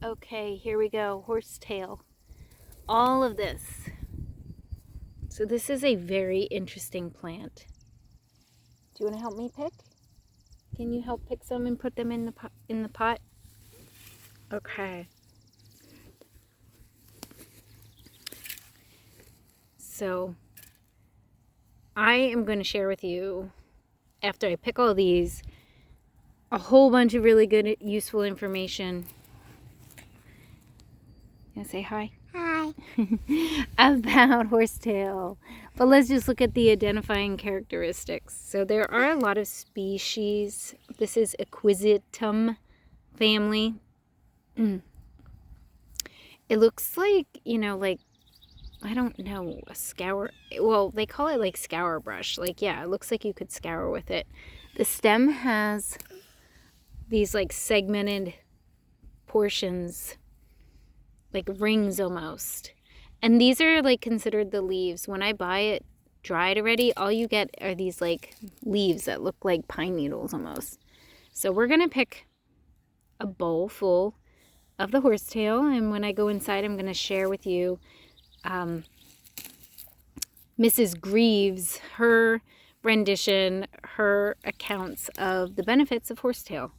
Okay, here we go. Horsetail. All of this. So this is a very interesting plant. Do you want to help me pick? Can you help pick some and put them in the pot? Okay. So I am going to share with you, after I pick all these, a whole bunch of really good, useful information. You want to say hi? Hi. About horsetail. But let's just look at the identifying characteristics. So there are a lot of species. This is Equisetum family. It looks like, like, I don't know, a scour. Well, they call it like scour brush. Like, yeah, it looks like you could scour with it. The stem has these like segmented portions, like rings almost. And these are like considered the leaves. When I buy it dried already, all you get are these like leaves that look like pine needles almost. So we're going to pick a bowl full of the horsetail. And when I go inside, I'm going to share with you Mrs. Greaves, her rendition, her accounts of the benefits of horsetail.